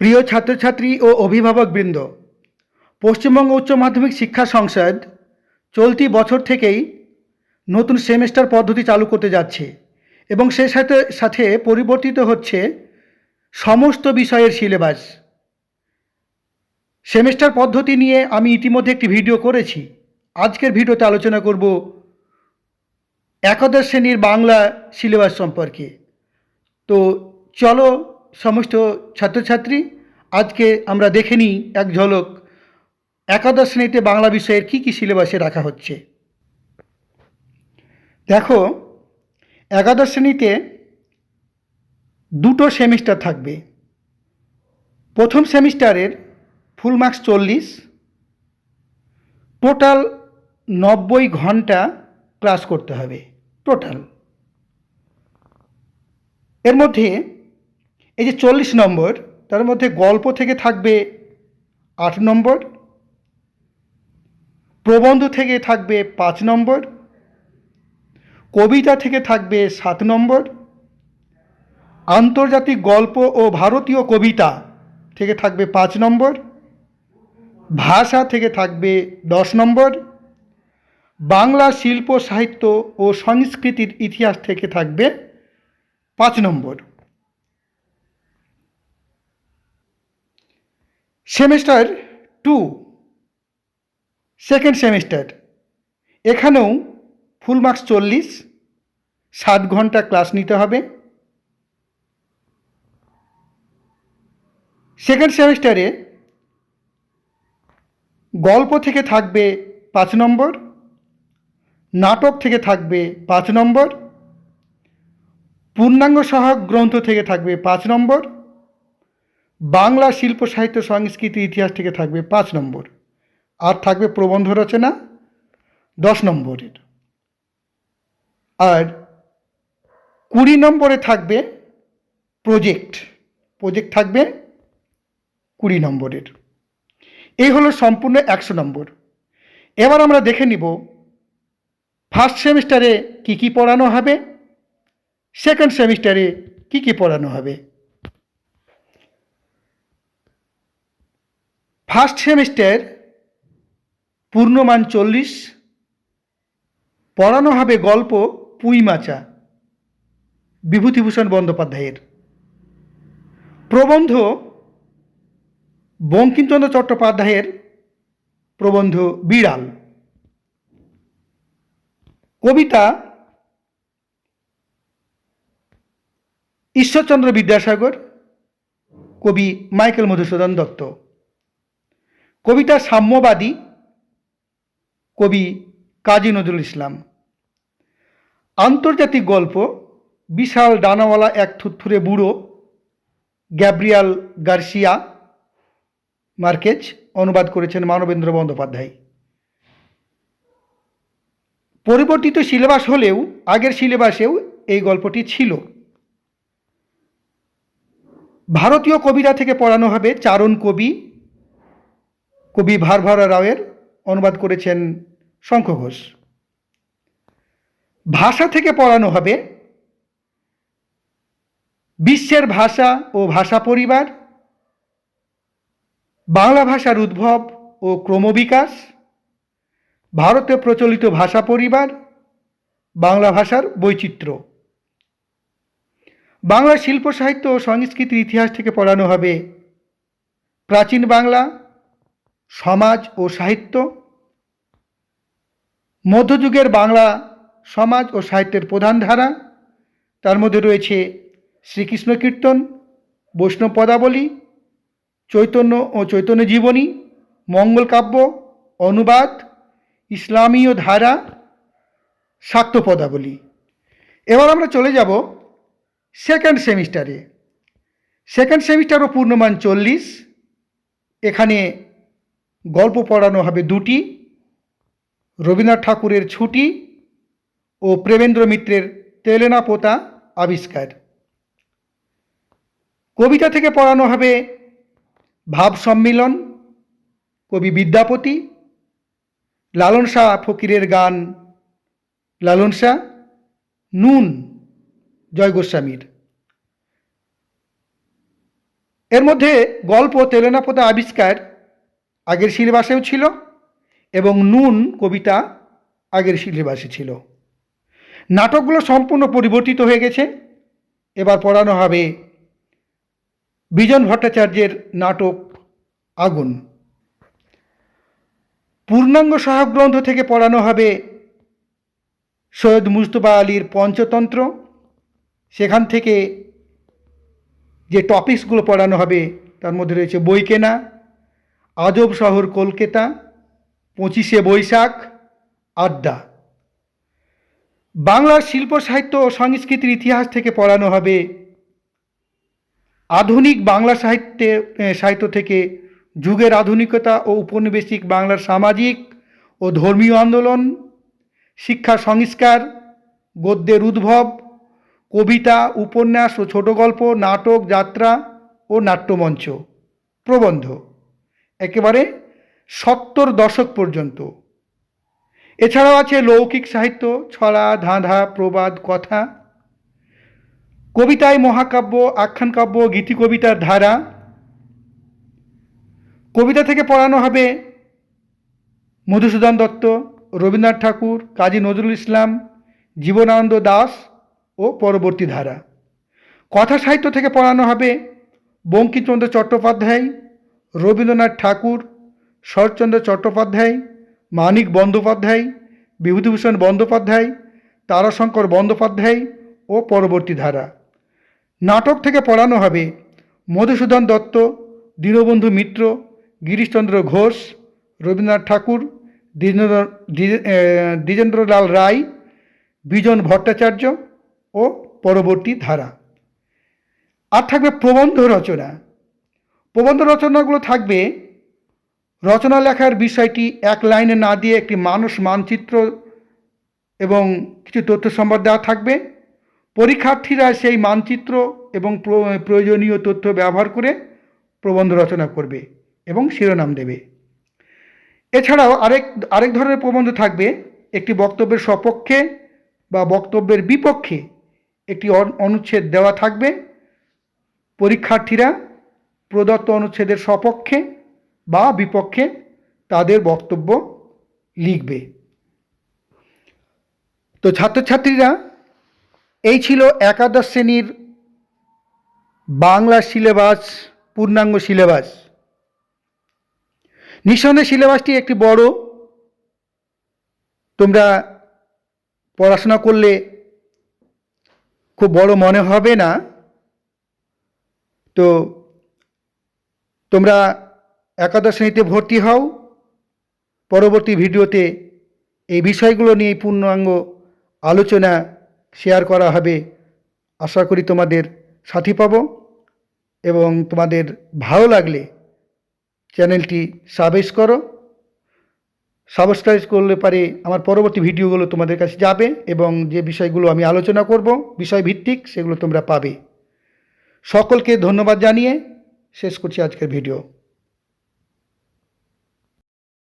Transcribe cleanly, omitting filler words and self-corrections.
প্রিয় ছাত্রছাত্রী ও অভিভাবকবৃন্দ, পশ্চিমবঙ্গ উচ্চ মাধ্যমিক শিক্ষা সংসদ চলতি বছর থেকেই নতুন সেমেস্টার পদ্ধতি চালু করতে যাচ্ছে এবং সেই সাথে সাথে পরিবর্তিত হচ্ছে সমস্ত বিষয়ের সিলেবাস। সেমেস্টার পদ্ধতি নিয়ে আমি ইতিমধ্যে একটি ভিডিও করেছি। আজকের ভিডিওতে আলোচনা করব একাদশ শ্রেণীর বাংলা সিলেবাস সম্পর্কে। তো চলো সমস্ত ছাত্রছাত্রী, আজকে আমরা দেখে নিই এক ঝলক একাদশ শ্রেণীতে বাংলা বিষয়ের কী কী সিলেবাসে রাখা হচ্ছে। দেখো, একাদশ শ্রেণীতে দুটো সেমিস্টার থাকবে। প্রথম সেমিস্টারের ফুল মার্কস 40, টোটাল 90 ঘন্টা ক্লাস করতে হবে টোটাল। এর মধ্যে এই যে 40 নম্বর, তার মধ্যে গল্প থেকে থাকবে 8 নম্বর, প্রবন্ধ থেকে থাকবে 5 নম্বর, কবিতা থেকে থাকবে 7 নম্বর, আন্তর্জাতিক গল্প ও ভারতীয় কবিতা থেকে থাকবে 5 নম্বর, ভাষা থেকে থাকবে 10 নম্বর, বাংলা শিল্প সাহিত্য ও সংস্কৃতির ইতিহাস থেকে থাকবে 5 নম্বর। সেমিস্টার 2, সেকেন্ড সেমিস্টার, এখানেও ফুল মার্কস 40, 7 ঘন্টা ক্লাস নিতে হবে। সেকেন্ড সেমিস্টারে গল্প থেকে থাকবে 5 নম্বর, নাটক থেকে থাকবে 5 নম্বর, পূর্ণাঙ্গ সহায়ক গ্রন্থ থেকে থাকবে 5 নম্বর, বাংলা শিল্প সাহিত্য সংস্কৃতি ইতিহাস থেকে থাকবে 5 নম্বর, আর থাকবে প্রবন্ধ রচনা 10 নম্বরের। আর 20 নম্বরে থাকবে প্রজেক্ট থাকবে 20 নম্বরের। এই হলো সম্পূর্ণ 100 নম্বর। এবার আমরা দেখে নিব ফার্স্ট সেমিস্টারে কি কি পড়ানো হবে, সেকেন্ড সেমিস্টারে কি কি পড়ানো হবে। ফার্স্ট সেমিস্টার পূর্ণমান 40, পড়ানো হবে গল্প পুঁইমাচা বিভূতিভূষণ বন্দ্যোপাধ্যায়ের, প্রবন্ধ বঙ্কিমচন্দ্র চট্টোপাধ্যায়ের প্রবন্ধ বিড়াল, কবিতা ঈশ্বরচন্দ্র বিদ্যাসাগর, কবি মাইকেল মধুসূদন দত্ত, কবিতা সাম্যবাদী, কবি কাজী নজরুল ইসলাম, আন্তর্জাতিক গল্প বিশাল ডানাওয়ালা এক থুরথুরে বুড়ো, গ্যাব্রিয়াল গার্সিয়া মার্কেজ, অনুবাদ করেছেন মানবেন্দ্র বন্দ্যোপাধ্যায়। পরিবর্তিত সিলেবাস হলেও আগের সিলেবাসেও এই গল্পটি ছিল। ভারতীয় কবিতা থেকে পড়ানো হবে চারণ কবি, কবি ভারভারা রাওয়ের, অনুবাদ করেছেন শঙ্খ ঘোষ। ভাষা থেকে পড়ানো হবে বিশ্বের ভাষা ও ভাষা পরিবার, বাংলা ভাষার উদ্ভব ও ক্রমবিকাশ, ভারতে প্রচলিত ভাষা পরিবার, বাংলা ভাষার বৈচিত্র্য। বাংলা শিল্প সাহিত্য ও সংস্কৃতির ইতিহাস থেকে পড়ানো হবে প্রাচীন বাংলা, সমাজ ও সাহিত্য, মধ্যযুগের বাংলা সমাজ ও সাহিত্যের প্রধান ধারা, তার মধ্যে রয়েছে শ্রীকৃষ্ণ কীর্তন, বৈষ্ণব পদাবলী, চৈতন্য ও চৈতন্য জীবনী, মঙ্গল কাব্য, অনুবাদ, ইসলামীয় ধারা, শাক্ত পদাবলী। এবার আমরা চলে যাব সেকেন্ড সেমিস্টারে। সেকেন্ড সেমিস্টারও পূর্ণমান 40, এখানে গল্প পড়ানো হবে 2টি, রবীন্দ্রনাথ ঠাকুরের ছুটি ও প্রেমেন্দ্র মিত্রের তেলেনা পোতা আবিষ্কার। কবিতা থেকে পড়ানো হবে ভাব সম্মিলন, কবি বিদ্যাপতি, লালন শাহ ফকিরের গান লালন শাহ, নুন জয় গোস্বামীর। এর মধ্যে গল্প তেলেনাপোতা আবিষ্কার আগের সিলেবাসেও ছিল এবং নুন কবিতা আগের সিলেবাসে ছিল। নাটকগুলো সম্পূর্ণ পরিবর্তিত হয়ে গেছে। এবার পড়ানো হবে বিজন ভট্টাচার্যের নাটক আগুন। পূর্ণাঙ্গ সহায়ক গ্রন্থ থেকে পড়ানো হবে সৈয়দ মুজতবা আলীর পঞ্চতন্ত্র। সেখান থেকে যে টপিকসগুলো পড়ানো হবে তার মধ্যে রয়েছে বই কেনা, আজব শহর কলকাতা, 25শে বৈশাখ, আড্ডা। বাংলার শিল্প সাহিত্য ও সংস্কৃতির ইতিহাস থেকে পড়ানো হবে আধুনিক বাংলা সাহিত্য থেকে যুগের আধুনিকতা ও উপনিবেশিক বাংলার সামাজিক ও ধর্মীয় আন্দোলন, শিক্ষা সংস্কার, গদ্যের উদ্ভব, কবিতা, উপন্যাস ও ছোট গল্প, নাটক, যাত্রা ও নাট্যমঞ্চ, প্রবন্ধ, একেবারে 70 দশক পর্যন্ত। এছাড়াও আছে লৌকিক সাহিত্য, ছড়া, ধাঁধা, প্রবাদ, কথা, কবিতায় মহাকাব্য, আখ্যান কাব্য, গীতি কবিতার ধারা। কবিতা থেকে পড়ানো হবে মধুসূদন দত্ত, রবীন্দ্রনাথ ঠাকুর, কাজী নজরুল ইসলাম, জীবনানন্দ দাশ ও পরবর্তী ধারা। কথা সাহিত্য থেকে পড়ানো হবে বঙ্কিমচন্দ্র চট্টোপাধ্যায়, রবীন্দ্রনাথ ঠাকুর, শরৎচন্দ্র চট্টোপাধ্যায়, মানিক বন্দ্যোপাধ্যায়, বিভূতিভূষণ বন্দ্যোপাধ্যায়, তারাশঙ্কর বন্দ্যোপাধ্যায় ও পরবর্তী ধারা। নাটক থেকে পড়ানো হবে মধুসূদন দত্ত, দীনবন্ধু মিত্র, গিরিশচন্দ্র ঘোষ, রবীন্দ্রনাথ ঠাকুর, দ্বিজেন্দ্রলাল রায়, বিজন ভট্টাচার্য ও পরবর্তী ধারা। আর থাকবে প্রবন্ধ রচনা। প্রবন্ধ রচনাগুলো থাকবে রচনা লেখার বিষয়টি এক লাইনে না দিয়ে একটি মানুষ মানচিত্র এবং কিছু তথ্য সম্বদ দেওয়া থাকবে। পরীক্ষার্থীরা সেই মানচিত্র এবং প্রয়োজনীয় তথ্য ব্যবহার করে প্রবন্ধ রচনা করবে এবং শিরোনাম দেবে। এছাড়াও আরেক ধরনের প্রবন্ধ থাকবে, একটি বক্তব্যের সপক্ষে বা বক্তব্যের বিপক্ষে একটি অনুচ্ছেদ দেওয়া থাকবে। পরীক্ষার্থীরা প্রদত্ত অনুচ্ছেদের সপক্ষে বা বিপক্ষে তাদের বক্তব্য লিখবে। তো ছাত্রছাত্রীরা, এই ছিল একাদশ শ্রেণীর বাংলা সিলেবাস, পূর্ণাঙ্গ সিলেবাস। নিঃসন্দেহে সিলেবাসটি একটি বড়, তোমরা পড়াশোনা করলে খুব বড় মনে হবে না। তো তোমরা একাদশ শ্রেণীতে ভর্তি হও। পরবর্তী ভিডিওতে এই বিষয়গুলো নিয়ে পূর্ণাঙ্গ আলোচনা শেয়ার করা হবে। আশা করি তোমাদের সাথী পাব এবং তোমাদের ভালো লাগলে চ্যানেলটি সাবস্ক্রাইব করলে পারে আমার পরবর্তী ভিডিওগুলো তোমাদের কাছে যাবে এবং যে বিষয়গুলো আমি আলোচনা করব বিষয়ভিত্তিক, সেগুলো তোমরা পাবে। সকলকে ধন্যবাদ জানিয়ে শেষ করছি আজকের ভিডিও।